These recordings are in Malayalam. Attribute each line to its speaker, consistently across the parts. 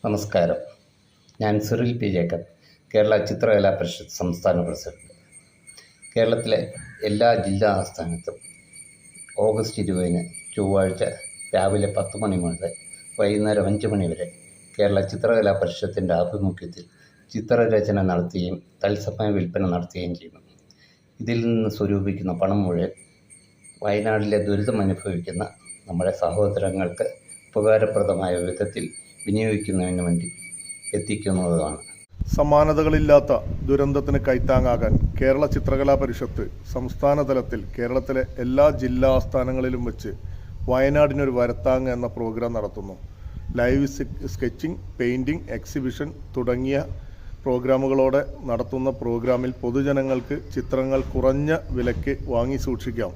Speaker 1: നമസ്കാരം. ഞാൻ സിറിൽ പി ജേക്കബ്, കേരള ചിത്രകലാ പരിഷത്ത് സംസ്ഥാന പ്രസിഡന്റ്. കേരളത്തിലെ എല്ലാ ജില്ലാ ആസ്ഥാനത്തും ഓഗസ്റ്റ് 20 ചൊവ്വാഴ്ച രാവിലെ 10 മണി മുതൽ വൈകുന്നേരം 5 മണി വരെ കേരള ചിത്രകലാ പരിഷത്തിൻ്റെ ആഭിമുഖ്യത്തിൽ ചിത്രരചന നടത്തുകയും തത്സമയ വിൽപ്പന നടത്തുകയും ചെയ്യുന്നു. ഇതിൽ നിന്ന് സ്വരൂപിക്കുന്ന പണം മുഴുവൻ വയനാട്ടിലെ ദുരിതമനുഭവിക്കുന്ന നമ്മുടെ സഹോദരങ്ങൾക്ക് ഉപകാരപ്രദമായ വിധത്തിൽ വിനിയോഗിക്കുന്നതിന് വേണ്ടി എത്തിക്കുന്നതാണ്.
Speaker 2: സമാനതകളില്ലാത്ത ദുരന്തത്തിന് കൈത്താങ്ങാകാൻ കേരള ചിത്രകലാ പരിഷത്ത് സംസ്ഥാന തലത്തിൽ കേരളത്തിലെ എല്ലാ ജില്ലാ ആസ്ഥാനങ്ങളിലും വെച്ച് വയനാടിനൊരു വരത്താങ് എന്ന പ്രോഗ്രാം നടത്തുന്നു. ലൈവ് സ്കെച്ചിങ്, പെയിൻറ്റിംഗ്, എക്സിബിഷൻ തുടങ്ങിയ പ്രോഗ്രാമുകളോടെ നടത്തുന്ന പ്രോഗ്രാമിൽ പൊതുജനങ്ങൾക്ക് ചിത്രങ്ങൾ കുറഞ്ഞ വിലയ്ക്ക് വാങ്ങി സൂക്ഷിക്കാം.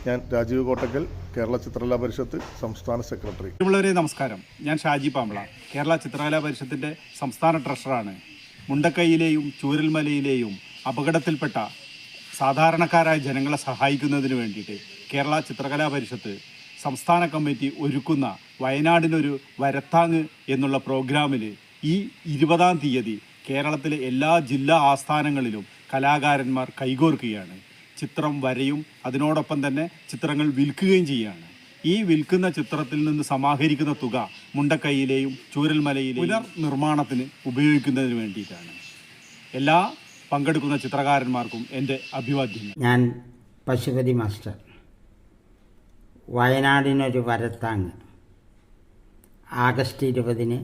Speaker 2: ഞാൻ രാജീവ് കോട്ടക്കൽ, കേരള ചിത്രകലാ പരിഷത്ത് സംസ്ഥാന സെക്രട്ടറി.
Speaker 3: വളരെ നമസ്കാരം. ഞാൻ ഷാജി പാമ്പള, കേരള ചിത്രകലാ പരിഷത്തിൻ്റെ സംസ്ഥാന ട്രഷറാണ്. മുണ്ടക്കൈയിലെയും ചൂരൽമലയിലെയും അപകടത്തിൽപ്പെട്ട സാധാരണക്കാരായ ജനങ്ങളെ സഹായിക്കുന്നതിന് വേണ്ടിയിട്ട് കേരള ചിത്രകലാ പരിഷത്ത് സംസ്ഥാന കമ്മിറ്റി ഒരുക്കുന്ന വയനാടിനൊരു വരത്താങ് എന്നുള്ള പ്രോഗ്രാമിൽ ഈ 20-ാം തീയതി കേരളത്തിലെ എല്ലാ ജില്ലാ ആസ്ഥാനങ്ങളിലും കലാകാരന്മാർ കൈകോർക്കുകയാണ്. ചിത്രം വരയും അതിനോടൊപ്പം തന്നെ ചിത്രങ്ങൾ വിൽക്കുകയും ചെയ്യുകയാണ്. ഈ വിൽക്കുന്ന ചിത്രത്തിൽ നിന്ന് സമാഹരിക്കുന്ന തുക മുണ്ടക്കൈയിലെയും ചൂരൽമലയിലെയും പുനർനിർമ്മാണത്തിന് ഉപയോഗിക്കുന്നതിന് വേണ്ടിയിട്ടാണ്. എല്ലാ പങ്കെടുക്കുന്ന ചിത്രകാരന്മാർക്കും എൻ്റെ അഭിവാദ്യങ്ങൾ.
Speaker 4: ഞാൻ പശുപതി മാസ്റ്റർ. വയനാടിനൊരു വരത്താങ് ആഗസ്റ്റ് 20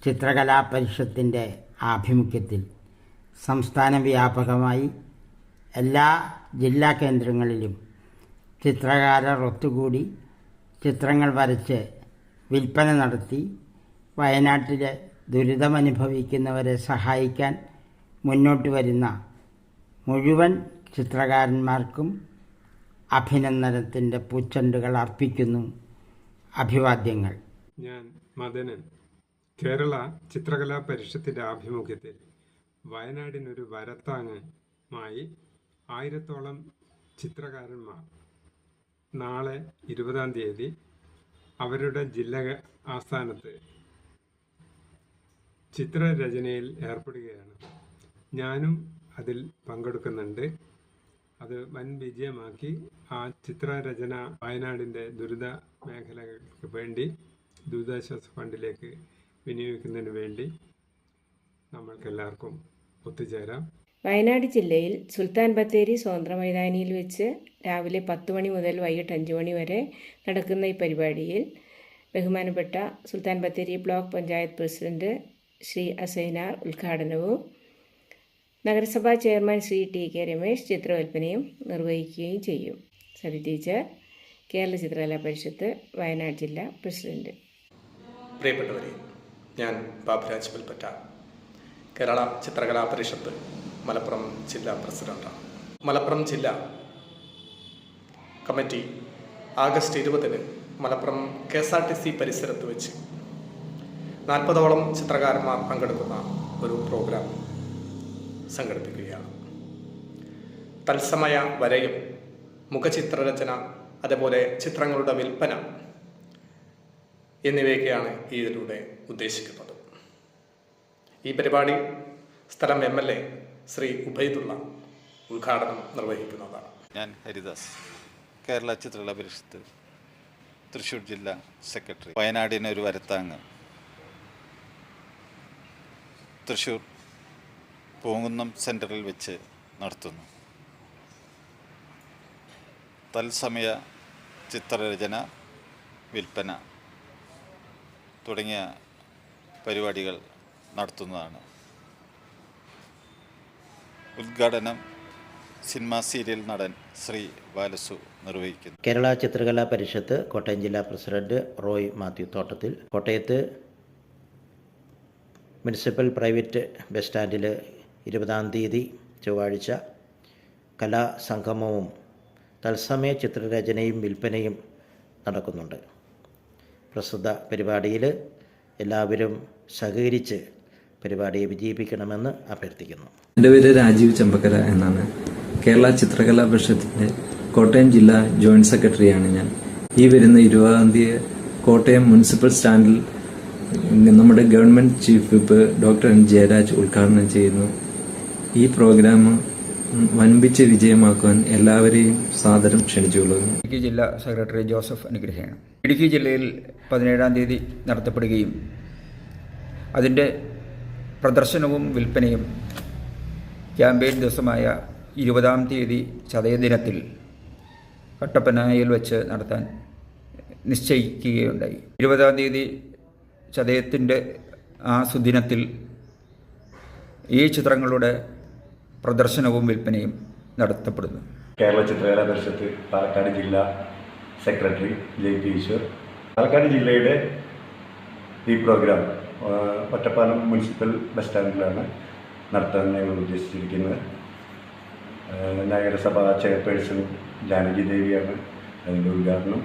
Speaker 4: ചിത്രകലാ പരിഷത്തിൻ്റെ ആഭിമുഖ്യത്തിൽ സംസ്ഥാന വ്യാപകമായി എല്ലാ ജില്ലാ കേന്ദ്രങ്ങളിലും ചിത്രകാരർ ഒത്തുകൂടി ചിത്രങ്ങൾ വരച്ച് വിൽപ്പന നടത്തി വയനാട്ടിലെ ദുരിതമനുഭവിക്കുന്നവരെ സഹായിക്കാൻ മുന്നോട്ട് വരുന്ന മുഴുവൻ ചിത്രകാരന്മാർക്കും അഭിനന്ദനത്തിൻ്റെ പൂച്ചെണ്ടുകൾ അർപ്പിക്കുന്നു. അഭിവാദ്യങ്ങൾ.
Speaker 5: ഞാൻ മദനൻ, കേരള ചിത്രകലാ പരിഷത്തിൻ്റെ ആഭിമുഖ്യത്തിൽ വയനാടിനൊരു വരത്താങ്ങുമായി 1000-ഓളം ചിത്രകാരന്മാർ നാളെ 20-ാം തീയതി അവരുടെ ജില്ലാ ആസ്ഥാനത്ത് ചിത്രരചനയിൽ ഏർപ്പെടുകയാണ്. ഞാനും അതിൽ പങ്കെടുക്കുന്നുണ്ട്. അത് വൻ വിജയമാക്കി ആ ചിത്രരചന വയനാടിൻ്റെ ദുരിത മേഖലകൾക്ക് വേണ്ടി ദുരിതാശ്വാസ ഫണ്ടിലേക്ക് വിനിയോഗിക്കുന്നതിന് വേണ്ടി നമ്മൾക്കെല്ലാവർക്കും ഒത്തുചേരാം.
Speaker 6: വയനാട് ജില്ലയിൽ സുൽത്താൻ ബത്തേരി സ്വതന്ത്ര മൈതാനിയിൽ വെച്ച് രാവിലെ 10 മണി മുതൽ വൈകിട്ട് 5 മണി വരെ നടക്കുന്ന ഈ പരിപാടിയിൽ ബഹുമാനപ്പെട്ട സുൽത്താൻ ബത്തേരി ബ്ലോക്ക് പഞ്ചായത്ത് പ്രസിഡന്റ് ശ്രീ അസൈനാർ ഉദ്ഘാടനവും നഗരസഭാ ചെയർമാൻ ശ്രീ ടി.കെ. രമേശ് ചിത്രവിൽപ്പനയും നിർവഹിക്കുകയും ചെയ്യും. സതി ടീച്ചർ, കേരള ചിത്രകലാ പരിഷത്ത് വയനാട് ജില്ലാ പ്രസിഡന്റ്.
Speaker 7: പ്രിയപ്പെട്ടവരെ, ഞാൻ ബാബുരാജ് പുൽപ്പറ്റ, കേരള ചിത്രകലാ പരിഷത്ത് മലപ്പുറം ജില്ലാ പ്രസിഡന്റാണ്. മലപ്പുറം ജില്ലാ കമ്മിറ്റി ആഗസ്റ്റ് 20 മലപ്പുറം KSRTC പരിസരത്ത് വെച്ച് 40ഓളം ചിത്രകാരന്മാർ പങ്കെടുക്കുന്ന ഒരു പ്രോഗ്രാം സംഘടിപ്പിക്കുകയാണ്. തത്സമയ വരയും മുഖചിത്രരചന, അതുപോലെ ചിത്രങ്ങളുടെ വിൽപ്പന എന്നിവയൊക്കെയാണ് ഇതിലൂടെ ഉദ്ദേശിക്കുന്നത്. ഈ പരിപാടി സ്ഥലം MLA ശ്രീ ഉബൈദുള്ള ഉദ്ഘാടനം നിർവഹിക്കുന്നതാണ്.
Speaker 8: ഞാൻ ഹരിദാസ്, കേരള ചിത്രകലാ പരിഷത്ത് തൃശ്ശൂർ ജില്ലാ സെക്രട്ടറി. വയനാടിനൊരു വരത്താങ് തൃശ്ശൂർ പൂങ്കുന്നം സെൻറ്ററിൽ വെച്ച് നടത്തുന്നു. തത്സമയ ചിത്രരചന, വിൽപ്പന തുടങ്ങിയ പരിപാടികൾ നടത്തുന്നതാണ്. ഉദ്ഘാടനം സിനിമാ സീരിയൽ നടൻ ശ്രീ ബാലസു നിർവഹിക്കുന്നു.
Speaker 9: കേരള ചിത്രകലാ പരിഷത്ത് കോട്ടയം ജില്ലാ പ്രസിഡന്റ് റോയ് മാത്യു തോട്ടത്തിൽ. കോട്ടയത്ത് മുനിസിപ്പൽ പ്രൈവറ്റ് ബസ് സ്റ്റാൻഡിൽ 20-ാം തീയതി ചൊവ്വാഴ്ച കലാസംഗമവും തത്സമയ ചിത്രരചനയും വിൽപ്പനയും നടക്കുന്നുണ്ട്. പ്രസ്തുത പരിപാടിയിൽ എല്ലാവരും സഹകരിച്ച് പരിപാടിയെ വിജയിപ്പിക്കണമെന്ന് അഭ്യർത്ഥിക്കുന്നു.
Speaker 10: എൻ്റെ പേര് രാജീവ് ചെമ്പക്കര എന്നാണ്. കേരള ചിത്രകലാ പരിഷത്തിൻ്റെ കോട്ടയം ജില്ലാ ജോയിന്റ് സെക്രട്ടറിയാണ് ഞാൻ. ഈ വരുന്ന 20-ാം തീയതി കോട്ടയം മുനിസിപ്പൽ സ്റ്റാൻഡിൽ നമ്മുടെ government chief whip doctor N Jayaraj ഉദ്ഘാടനം ചെയ്യുന്നു. ഈ പ്രോഗ്രാം വൻപിച്ച വിജയമാക്കുവാൻ എല്ലാവരെയും സാദരം ക്ഷണിച്ചുകൊള്ളുന്നു.
Speaker 11: ഇടുക്കി ജില്ലാ സെക്രട്ടറി ജോസഫ് അനുഗ്രഹയാണ്. ഇടുക്കി ജില്ലയിൽ 17-ാം തീയതി നടത്തപ്പെടുകയും അതിൻ്റെ പ്രദർശനവും വിൽപ്പനയും ക്യാമ്പയിൻ ദിവസമായ 20-ാം തീയതി ചതയദിനത്തിൽ കട്ടപ്പനയിൽ വെച്ച് നടത്താൻ നിശ്ചയിക്കുകയുണ്ടായി. 20-ാം തീയതി ചതയത്തിൻ്റെ ആ സുദിനത്തിൽ ഈ ചിത്രങ്ങളുടെ പ്രദർശനവും വിൽപ്പനയും നടത്തപ്പെടുന്നു.
Speaker 12: കേരള ചിത്രകലാ പരിഷത്ത് പാലക്കാട് ജില്ലാ secretary J P Eshwar. Palakkad ജില്ലയുടെ ഈ പ്രോഗ്രാം ഒറ്റപ്പാലം മുനിസിപ്പൽ ബസ് സ്റ്റാൻഡിലാണ് നടത്താൻ ഞങ്ങൾ ഉദ്ദേശിച്ചിരിക്കുന്നത്. നഗരസഭാ ചെയർപേഴ്സൺ ജാനകി ദേവിയാണ് അതിൻ്റെ ഉദ്ഘാടനം.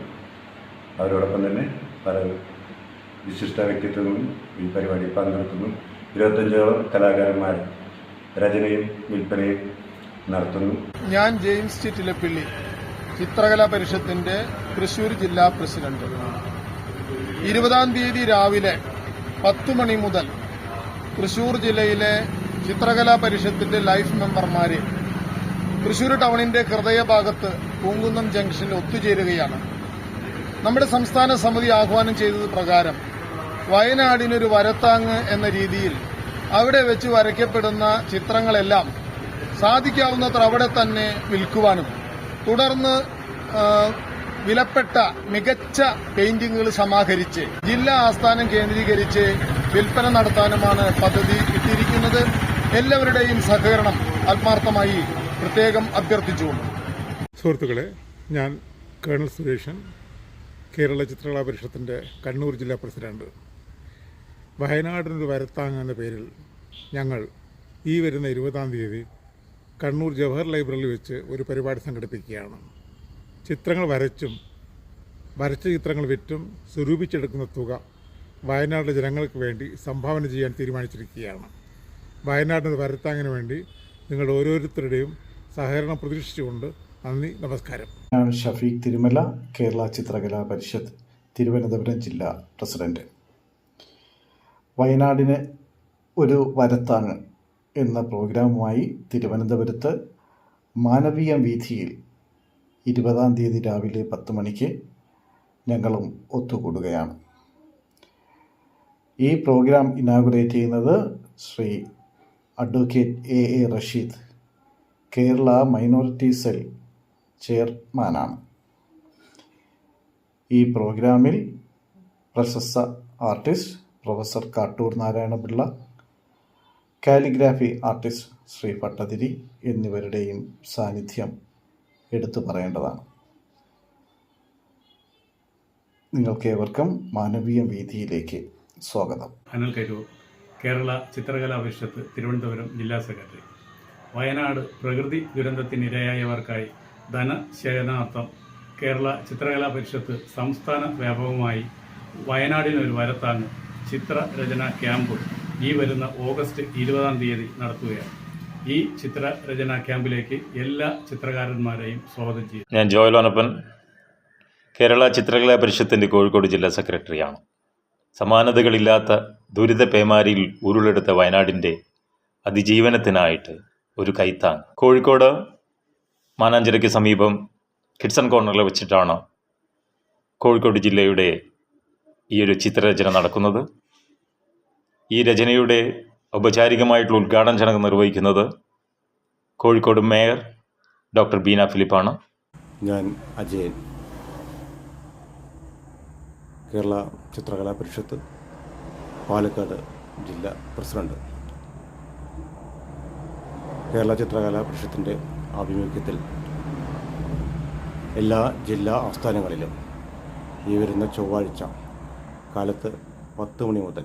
Speaker 12: അവരോടൊപ്പം തന്നെ പല വിശിഷ്ട വ്യക്തിത്വങ്ങളും ഈ പരിപാടിയിൽ പങ്കെടുക്കുന്നു. 25ഓളം കലാകാരന്മാർ രചനയും വിൽപ്പനയും നടത്തുന്നു.
Speaker 2: ഞാൻ ജെയിംസ് ചിറ്റിലപ്പിള്ളി, ചിത്രകലാ പരിഷത്തിന്റെ തൃശ്ശൂർ ജില്ലാ പ്രസിഡന്റ്. 20-ാം തീയതി രാവിലെ 10 മണി മുതൽ തൃശ്ശൂർ ജില്ലയിലെ ചിത്രകലാ പരിഷത്തിന്റെ ലൈഫ് മെമ്പർമാരെ തൃശ്ശൂർ ടൗണിന്റെ ഹൃദയഭാഗത്ത് പൂങ്കുന്നം ജംഗ്ഷനിൽ ഒത്തുചേരുകയാണ്. നമ്മുടെ സംസ്ഥാന സമിതി ആഹ്വാനം ചെയ്തത് പ്രകാരം വയനാടിനൊരു വരത്താങ്ങ് എന്ന രീതിയിൽ അവിടെ വെച്ച് വരയ്ക്കപ്പെടുന്ന ചിത്രങ്ങളെല്ലാം സാധിക്കാവുന്നത്ര അവിടെ തന്നെ വിൽക്കുവാനും തുടർന്ന് വിലപ്പെട്ട മികച്ച പെയിന്റിങ്ങുകൾ സമാഹരിച്ച് ജില്ലാ ആസ്ഥാനം കേന്ദ്രീകരിച്ച് വിൽപ്പന നടത്താനുമാണ് പദ്ധതി ഇട്ടിരിക്കുന്നത്. എല്ലാവരുടെയും സഹകരണം ആത്മാർത്ഥമായി പ്രത്യേകം അഭ്യർത്ഥിച്ചുകൊണ്ട്.
Speaker 13: സുഹൃത്തുക്കളെ, ഞാൻ കേണൽ സുരേഷൻ, കേരള ചിത്രകലാ പരിഷത്തിൻ്റെ കണ്ണൂർ ജില്ലാ പ്രസിഡന്റ്. വയനാടിനൊരു വരത്താങ് എന്ന പേരിൽ ഞങ്ങൾ ഈ വരുന്ന 20-ാം തീയതി കണ്ണൂർ ജവഹർ ലൈബ്രറിയിൽ വെച്ച് ഒരു പരിപാടി സംഘടിപ്പിക്കുകയാണ്. ചിത്രങ്ങൾ വരച്ചും വരച്ച ചിത്രങ്ങൾ വിറ്റും സ്വരൂപിച്ചെടുക്കുന്ന തുക വയനാട്ടിലെ ജനങ്ങൾക്ക് വേണ്ടി സംഭാവന ചെയ്യാൻ തീരുമാനിച്ചിരിക്കുകയാണ്. വയനാടിന് വരത്താങ്ങിന് വേണ്ടി നിങ്ങളുടെ ഓരോരുത്തരുടെയും സഹകരണം പ്രതീക്ഷിച്ചുകൊണ്ട് നന്ദി, നമസ്കാരം.
Speaker 2: ഞാൻ ഷഫീഖ് തിരുമല, കേരള ചിത്രകലാ പരിഷത്ത് തിരുവനന്തപുരം ജില്ലാ പ്രസിഡന്റ്. വയനാടിന് ഒരു വരത്താങ്ങ് എന്ന പ്രോഗ്രാമുമായി തിരുവനന്തപുരത്ത് മാനവീയം വീഥിയിൽ 20-ാം തീയതി രാവിലെ 10 മണിക്ക് ഞങ്ങളും ഒത്തുകൂടുകയാണ്. ഈ പ്രോഗ്രാം ഇനാഗുറേറ്റ് ചെയ്യുന്നത് Shri advocate A Rasheed, Kerala minority cell ചെയർമാനാണ്. ഈ പ്രോഗ്രാമിൽ പ്രശസ്ത artist professor Kattoor Narayana Pillai, calligraphy artist Shri Bhattathiri എന്നിവരുടെയും സാന്നിധ്യം എടുത്തു പറയേണ്ടതാണ്. നിങ്ങൾക്കേവർക്കും മാനവീയ വീഥിയിലേക്ക് സ്വാഗതം.
Speaker 3: അനിൽ കരൂർ, കേരള ചിത്രകലാ പരിഷത്ത് തിരുവനന്തപുരം ജില്ലാ സെക്രട്ടറി. വയനാട് പ്രകൃതി ദുരന്തത്തിനിരയായവർക്കായി ധനശേഖരണാർത്ഥം കേരള ചിത്രകലാ പരിഷത്ത് സംസ്ഥാന വ്യാപകമായി വയനാടിനൊരു വരത്താങ്ങ് ചിത്രരചന ക്യാമ്പ് ഈ വരുന്ന ഓഗസ്റ്റ് 20-ാം തീയതി നടത്തുകയാണ്. ഈ ചിത്രരചനാ ക്യാമ്പിലേക്ക് എല്ലാ ചിത്രകാരന്മാരെയും സ്വാഗതം ചെയ്യും.
Speaker 14: ഞാൻ ജോയലോനപ്പൻ, കേരള ചിത്രകലാ പരിഷത്തിൻ്റെ കോഴിക്കോട് ജില്ലാ സെക്രട്ടറിയാണ്. സമാനതകളില്ലാത്ത ദുരിത പേമാരിയിൽ ഉരുളെടുത്ത വയനാടിൻ്റെ അതിജീവനത്തിനായിട്ട് ഒരു കൈത്താങ്. കോഴിക്കോട് മാനാഞ്ചിറയ്ക്ക് സമീപം കിഡ്സൺ കോർണറിൽ വെച്ചിട്ടാണ് കോഴിക്കോട് ജില്ലയുടെ ഈ ഒരു ചിത്രരചന നടക്കുന്നത്. ഈ രചനയുടെ ഔപചാരികമായിട്ടുള്ള ഉദ്ഘാടന ചടങ്ങ് നിർവഹിക്കുന്നത് കോഴിക്കോട് മേയർ ഡോക്ടർ ബീന ഫിലിപ്പാണ്.
Speaker 12: ഞാൻ അജയൻ, കേരള ചിത്രകലാ പരിഷത്ത് പാലക്കാട് ജില്ലാ പ്രസിഡന്റ്. കേരള ചിത്രകലാ പരിഷത്തിൻ്റെ ആഭിമുഖ്യത്തിൽ എല്ലാ ജില്ലാ ആസ്ഥാനങ്ങളിലും ഈ വരുന്ന ചൊവ്വാഴ്ച കാലത്ത് 10 മണി മുതൽ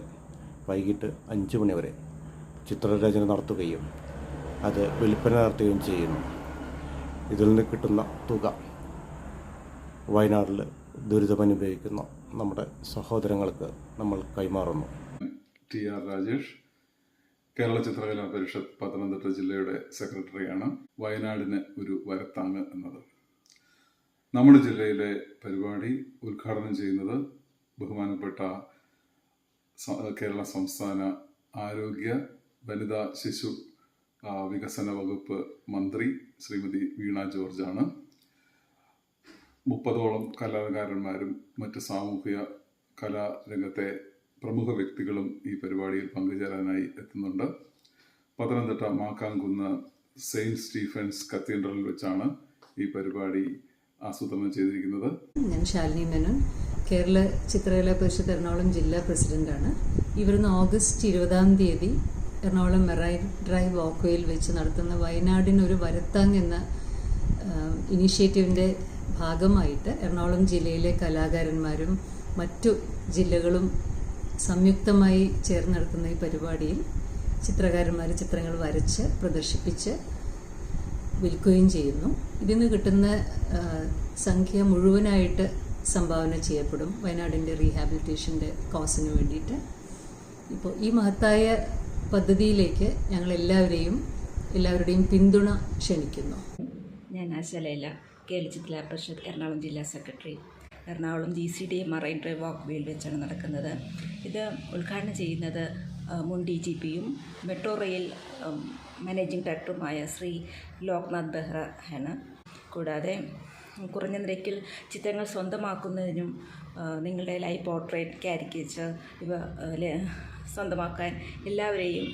Speaker 12: വൈകിട്ട് 5 മണി വരെ ചിത്രരചന നടത്തുകയും അത് വിൽപ്പന നടത്തുകയും ചെയ്യുന്നു. ഇതിൽ നിന്ന് കിട്ടുന്ന തുക വയനാട്ടിൽ ദുരിതമനുഭവിക്കുന്ന നമ്മുടെ സഹോദരങ്ങൾക്ക് നമ്മൾ കൈമാറുന്നു.
Speaker 13: ടി ആർ രാജേഷ്, കേരള ചിത്രകലാ പരിഷത്ത് പത്തനംതിട്ട ജില്ലയുടെ സെക്രട്ടറിയാണ്. വയനാടിന് ഒരു വരത്താങ്ങ് എന്നത് നമ്മുടെ ജില്ലയിലെ പരിപാടി ഉദ്ഘാടനം ചെയ്യുന്നത് ബഹുമാനപ്പെട്ട
Speaker 15: കേരള സംസ്ഥാന ആരോഗ്യ വനിതാ ശിശു വികസന വകുപ്പ് മന്ത്രി ശ്രീമതി വീണ ജോർജാണ്. 30ഓളം കലാകാരന്മാരും മറ്റ് സാമൂഹിക കലാരംഗത്തെ പ്രമുഖ വ്യക്തികളും ഈ പരിപാടിയിൽ പങ്കുചേരാനായി എത്തുന്നുണ്ട്. പത്തനംതിട്ട മാക്കാംകുന്ന് സെയിൻറ്റ് സ്റ്റീഫൻസ് കത്തീഡ്രലിൽ വെച്ചാണ് ഈ പരിപാടി ആസൂത്രണം ചെയ്തിരിക്കുന്നത്.
Speaker 16: ഞാൻ ശാലിനി മേനോൻ, കേരള ചിത്രകലാ പരിഷത്ത് എറണാകുളം ജില്ലാ പ്രസിഡന്റാണ്. ഈ വരുന്ന ഓഗസ്റ്റ് 20 എറണാകുളം മെറൈൻ ഡ്രൈവ് വാക്ക്വേയിൽ വെച്ച് നടത്തുന്ന വയനാടിനൊരു വരത്താങ് എന്ന ഇനീഷ്യേറ്റീവിൻ്റെ ഭാഗമായിട്ട് എറണാകുളം ജില്ലയിലെ കലാകാരന്മാരും മറ്റു ജില്ലകളും സംയുക്തമായി ചേർന്ന് നടത്തുന്ന ഈ പരിപാടിയിൽ ചിത്രകാരന്മാർ ചിത്രങ്ങൾ വരച്ച് പ്രദർശിപ്പിച്ച് വിൽക്കുകയും ചെയ്യുന്നു. ഇതിൽ നിന്ന് കിട്ടുന്ന സംഖ്യ മുഴുവനായിട്ട് സംഭാവന ചെയ്യപ്പെടും വയനാടിൻ്റെ റീഹാബിലിറ്റേഷൻ്റെ കോസിന് വേണ്ടിയിട്ട്. ഇപ്പോൾ ഈ മഹത്തായ പദ്ധതിയിലേക്ക് ഞങ്ങൾ എല്ലാവരുടെയും പിന്തുണ ക്ഷണിക്കുന്നു.
Speaker 17: ഞാൻ ആശാലയില കേരള ചിത്രകലാ പരിഷത്ത് എറണാകുളം ജില്ലാ secretary. Ernakulam GCDA marine drive വാക്ക്വേയിൽ വെച്ചാണ് നടക്കുന്നത്. ഇത് ഉദ്ഘാടനം ചെയ്യുന്നത് മുൻ DGPയും മെട്രോ റെയിൽ മാനേജിംഗ് ഡയറക്ടറുമായ ശ്രീ ലോക്നാഥ് ബെഹ്റ ആണ്. കൂടാതെ കുറഞ്ഞ നിരക്കിൽ ചിത്രങ്ങൾ സ്വന്തമാക്കുന്നതിനും നിങ്ങളുടെ ലൈവ് പോർട്രേറ്റ്, കാരിക്കേച്ചർ ഇവ സ്വന്തമാക്കാൻ എല്ലാവരെയും,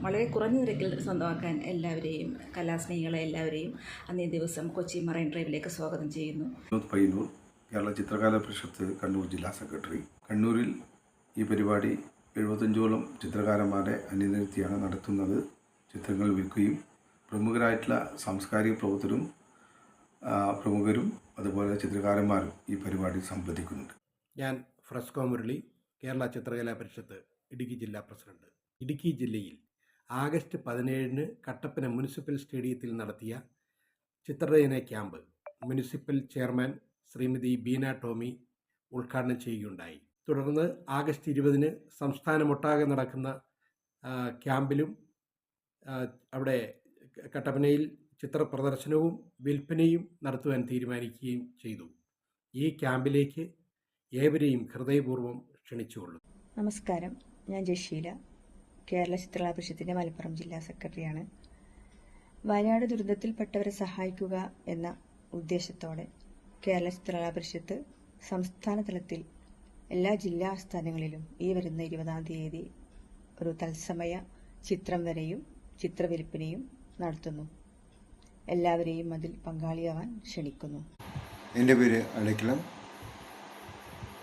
Speaker 17: വളരെ കുറഞ്ഞ നിരക്കിൽ സ്വന്തമാക്കാൻ എല്ലാവരെയും, കലാസ്നേഹികളെ എല്ലാവരെയും അന്നേ ദിവസം കൊച്ചി മറൈൻ ഡ്രൈവിലേക്ക് സ്വാഗതം ചെയ്യുന്നു.
Speaker 18: പയ്യന്നൂർ, കേരള ചിത്രകലാ പരിഷത്ത് കണ്ണൂർ ജില്ലാ സെക്രട്ടറി. കണ്ണൂരിൽ ഈ പരിപാടി 75ഓളം ചിത്രകാരന്മാരെ അണിനിരത്തിയാണ് നടത്തുന്നത്. ചിത്രങ്ങൾ വിൽക്കുകയും പ്രമുഖരായിട്ടുള്ള സാംസ്കാരിക പ്രമുഖരും അതുപോലെ ചിത്രകാരന്മാരും ഈ പരിപാടി സംബന്ധിക്കുന്നുണ്ട്.
Speaker 19: ഞാൻ ഫ്രസ്കോ മുരളി, കേരള ചിത്രകലാ പരിഷത്ത് ഇടുക്കി ജില്ലാ പ്രസിഡന്റ്. ഇടുക്കി ജില്ലയിൽ ആഗസ്റ്റ് 17 കട്ടപ്പന മുനിസിപ്പൽ സ്റ്റേഡിയത്തിൽ നടത്തിയ ചിത്രരചന camp municipal chairman Shrimati Beena Tomy ഉദ്ഘാടനം ചെയ്യുകയുണ്ടായി. തുടർന്ന് ആഗസ്റ്റ് 20 സംസ്ഥാനമൊട്ടാകെ നടക്കുന്ന ക്യാമ്പിലും അവിടെ കട്ടപ്പനയിൽ ചിത്ര പ്രദർശനവും വിൽപ്പനയും നടത്തുവാൻ തീരുമാനിക്കുകയും ചെയ്തു. ഈ ക്യാമ്പിലേക്ക് ഏവരെയും ഹൃദയപൂർവ്വം ക്ഷണിച്ചുകൊള്ളുന്നു.
Speaker 20: നമസ്കാരം, ഞാൻ ജഷീല, കേരള ചിത്രകലാ പരിഷത്തിൻ്റെ മലപ്പുറം ജില്ലാ സെക്രട്ടറിയാണ്. വയനാട് ദുരന്തത്തിൽപ്പെട്ടവരെ സഹായിക്കുക എന്ന ഉദ്ദേശത്തോടെ കേരള ചിത്രകലാ പരിഷത്ത് സംസ്ഥാന തലത്തിൽ എല്ലാ ജില്ലാ ആസ്ഥാനങ്ങളിലും ഈ വരുന്ന 20 ഒരു തത്സമയ ചിത്രം വരെയും ചിത്രവിൽപ്പനയും നടത്തുന്നു. എല്ലാവരെയും അതിൽ പങ്കാളിയാവാൻ ക്ഷണിക്കുന്നു.
Speaker 21: എൻ്റെ പേര് അടയ്ക്കളം.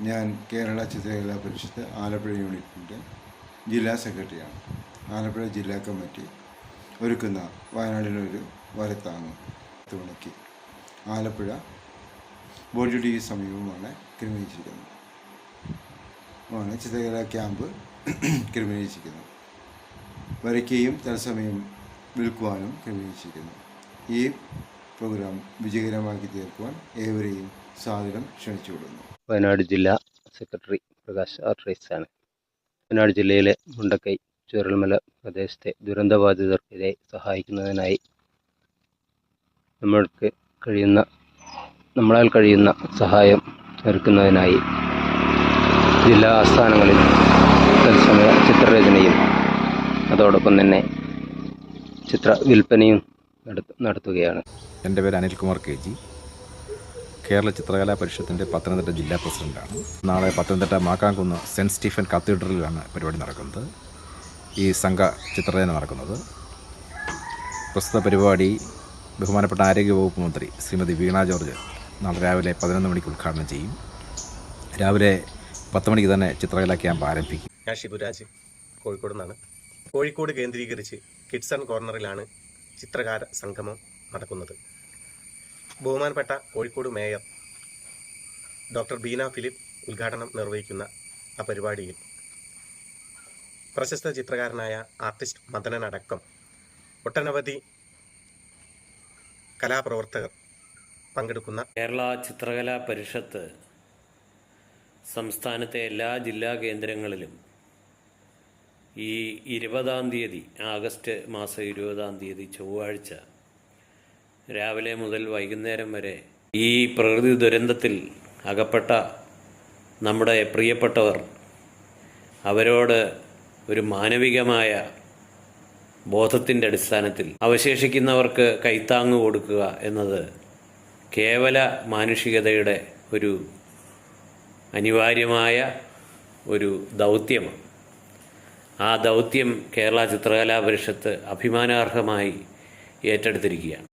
Speaker 21: ഞാൻ കേരള ചിത്രകലാ പരിഷത്ത് ആലപ്പുഴ യൂണിറ്റിൻ്റെ ജില്ലാ സെക്രട്ടറിയാണ്. ആലപ്പുഴ ജില്ലാ കമ്മിറ്റി ഒരുക്കുന്ന വയനാടിനൊരു വരത്താങ് 10 മണിക്ക് ആലപ്പുഴ ബോഡി ടി സമീപമാണ് ക്രമീകരിച്ചിരിക്കുന്നത്. ചിത്രകലാ ക്യാമ്പ് ക്രമീകരിച്ചിരിക്കുന്നത്. വരയ്ക്കുകയും തത്സമയം വിൽക്കുവാനും ക്രമീകരിച്ചിരിക്കുന്നു. ഈ പ്രോഗ്രാം വിജയകരമാക്കി തീർക്കുവാൻ ഏവരെയും സാദരം ക്ഷണിച്ചുകൊള്ളുന്നു.
Speaker 1: വയനാട് ജില്ലാ സെക്രട്ടറി പ്രകാശ് ആർട്രൈസാണ്. വയനാട് ജില്ലയിലെ മുണ്ടക്കൈ, ചൂരൽമല പ്രദേശത്തെ ദുരന്തബാധിതർക്കെതിരെ സഹായിക്കുന്നതിനായി നമ്മളാൽ കഴിയുന്ന സഹായം ഒരുക്കുന്നതിനായി ജില്ലാ ആസ്ഥാനങ്ങളിൽ തത്സമയ ചിത്രരചനയും അതോടൊപ്പം തന്നെ ചിത്ര വിൽപ്പനയും നടത്തുകയാണ്.
Speaker 22: എൻ്റെ പേര് അനിൽകുമാർ KG, കേരള ചിത്രകലാ പരിഷത്തിൻ്റെ പത്തനംതിട്ട ജില്ലാ പ്രസിഡൻ്റാണ്. നാളെ പത്തനംതിട്ട മാക്കാംകുന്ന് സെൻറ്റ് സ്റ്റീഫൻ കത്തീഡ്രലിലാണ് പരിപാടി നടക്കുന്നത്. ഈ സംഘ ചിത്രരചന നടക്കുന്നത്. പ്രസ്തുത പരിപാടി ബഹുമാനപ്പെട്ട ആരോഗ്യവകുപ്പ് മന്ത്രി ശ്രീമതി വീണ ജോർജ് നാളെ രാവിലെ 11 മണിക്ക് ഉദ്ഘാടനം ചെയ്യും. രാവിലെ 10 മണിക്ക് തന്നെ ചിത്രകലാ ക്യാമ്പ് ആരംഭിക്കും.
Speaker 23: ഞാൻ ഷിബുരാജ്, കോഴിക്കോട് നിന്നാണ്. കോഴിക്കോട് കേന്ദ്രീകരിച്ച് കിഡ്സ് ആൻഡ് കോർണറിലാണ് ചിത്രകാര സംഗമം നടക്കുന്നത്. ബഹുമാനപ്പെട്ട Kozhikode mayor doctor Beena Philip ഉദ്ഘാടനം നിർവഹിക്കുന്ന ആ പരിപാടിയിൽ പ്രശസ്ത ചിത്രകാരനായ ആർട്ടിസ്റ്റ് മദനനടക്കം ഒട്ടനവധി കലാപ്രവർത്തകർ പങ്കെടുക്കുന്ന
Speaker 24: കേരള ചിത്രകലാ പരിഷത്ത് സംസ്ഥാനത്തെ എല്ലാ ജില്ലാ കേന്ദ്രങ്ങളിലും ഈ 20-ാം തീയതി, ആഗസ്റ്റ് മാസം 20-ാം തീയതി ചൊവ്വാഴ്ച രാവിലെ മുതൽ വൈകുന്നേരം വരെ ഈ പ്രകൃതി ദുരന്തത്തിൽ അകപ്പെട്ട നമ്മുടെ പ്രിയപ്പെട്ടവർ അവരോട് ഒരു മാനവികമായ ബോധത്തിൻ്റെ അടിസ്ഥാനത്തിൽ അവശേഷിക്കുന്നവർക്ക് കൈത്താങ്ങ് കൊടുക്കുക എന്നത് കേവല മാനുഷികതയുടെ ഒരു അനിവാര്യമായ ഒരു ദൗത്യമാണ്. ആ ദൗത്യം കേരള ചിത്രകലാ പരിഷത്ത് അഭിമാനാർഹമായി ഏറ്റെടുത്തിരിക്കുകയാണ്.